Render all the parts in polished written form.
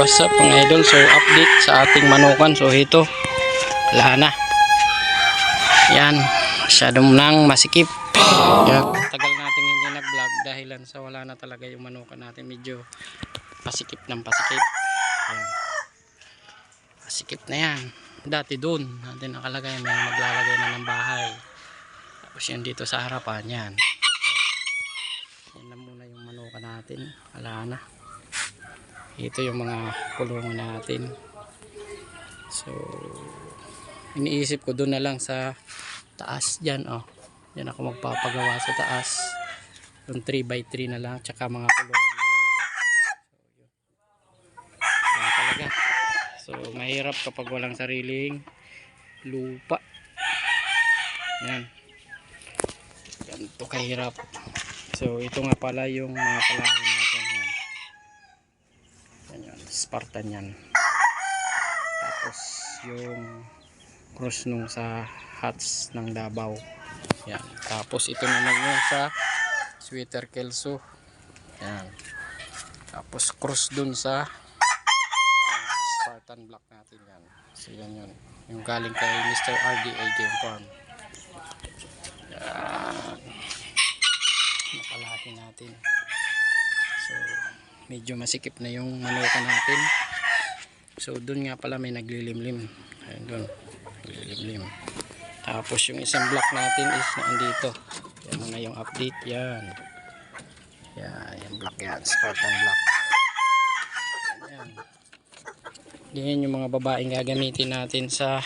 What's up mga idol? So update sa ating manukan. So ito, wala na. Yan, masyadong nang masikip. Yan, tagal natin hindi nag-vlog dahilan sa wala na talaga yung manukan natin. Medyo pasikip ng pasikip. Yan. Pasikip na yan. Dati doon natin nakalagay, may maglalagay na ng bahay. Tapos yan dito sa harapan yan. So, yan na muna yung manukan natin. Wala na. Ito yung mga kulungan natin. So iniisip ko doon na lang sa taas dyan, oh. Yan ako magpapagawa sa taas. Yung 3x3 na lang, tsaka mga kulungan na ganito. So yun. Yan talaga. So mahirap kapag walang sariling lupa. Yan. Ganito kahirap. So ito nga pala yung mga palahin natin. Yan, Spartan yan. Tapos yung cross nung sa hats ng Davao. Yan. Tapos ito naman yung sa Sweater Kelso. Yan. Tapos cross dun sa Spartan Black natin yan. So yan yun. Yung galing kay Mr. RDA Game Farm. Yan. Napalahin natin. So medyo masikip na yung manukan natin. So doon nga pala may naglilimlim. Ayun doon, naglilimlim. Tapos yung isang block natin is nandito. Yan muna yung update. Yan. Yan, yung block yan, Spartan block. Yan. Yan yung mga babaeng gagamitin natin sa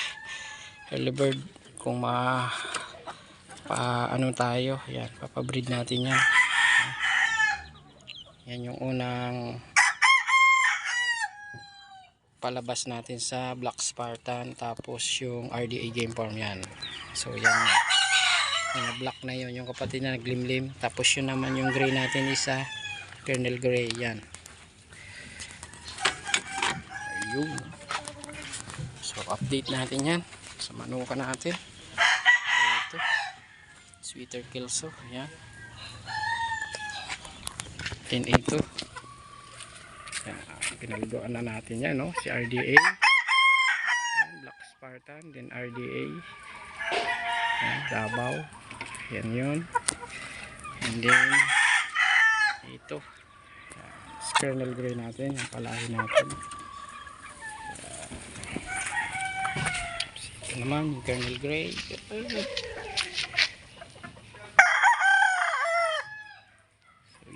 early bird. Kung ano tayo, yan, papabreed natin yan. Yan yung unang palabas natin sa Black Spartan, tapos yung RDA Game Farm yan. So yan yung black na yun, yung kapatid na naglimlim. Tapos yun naman yung gray natin isa kernel gray yan. Ayun. So update natin yan sa manukan natin. So, ito Sweater Kelso yan. Then ito pinaligoan na natin yan, no? Si RDA yan, Black Spartan, then RDA yan, Davao yan yun, and then ito yan, kernel gray natin, yung palahin natin. Ito naman yung kernel gray.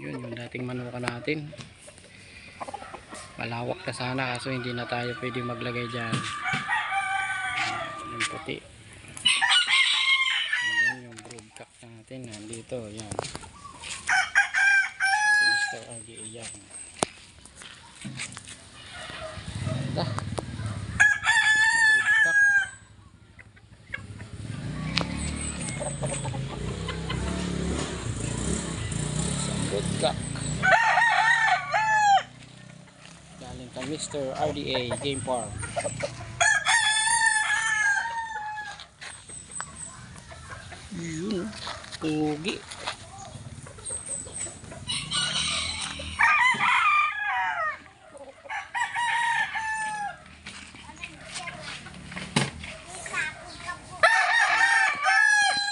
Yun yung dating manukan natin. Malawak na sana kaso hindi na tayo pwede maglagay dyan. Yung puti. And then yung broadcock natin nandito. Yan. Mr. RDA yan. Ito. Broadcock. Broadcock. Galing kay Mr. RDA Game Farm. Yun, pugi.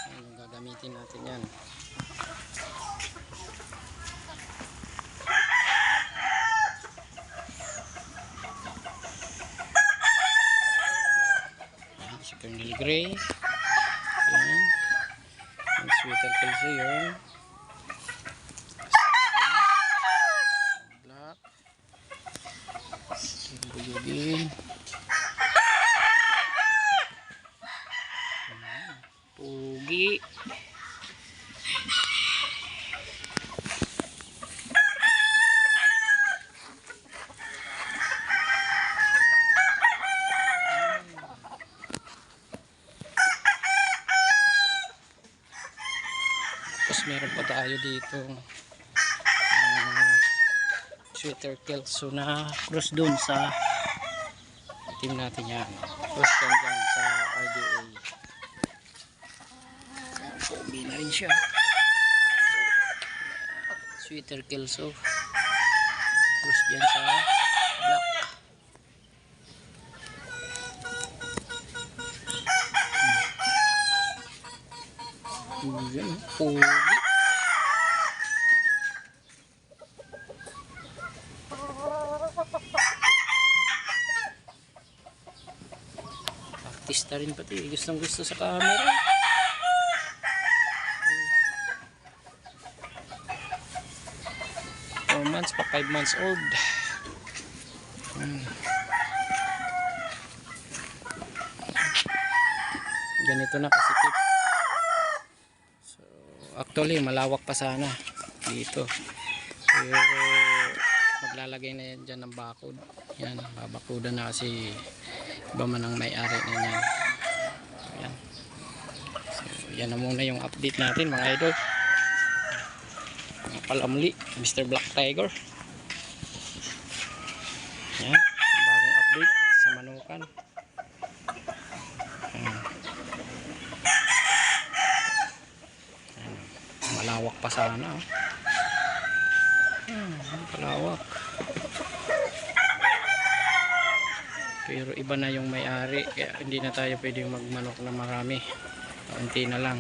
Yung gagamitin natin yan. Si kernel gray yan, yung Sweater Kelso yun, black, yung buyugin, pugi. Tapos meron pa tayo dito Sweater Kelso na cross dun sa team natin yan. Cross dun sa RDA. Pogi na rin siya. Sweater Kelso. Cross dyan sa black. Pugi. Artista rin pati. Gustong gusto sa camera. 4 months pa, 5 months old. Ganito na kasikip. So, actually malawak pa sana dito, pero maglalagay na yan dyan ng bakod. Yan, babakudan na kasi iba man ang may-ari na yan. Yan. So, yan na muna yung update natin mga idol. Mga palamli, Mr. Black Tiger. Yan, bagong update sa manukan. Malawak pa sana, oh. Malawak, pero iba na yung may-ari, kaya hindi na tayo pwedeng magmanok na marami, kaunti na lang.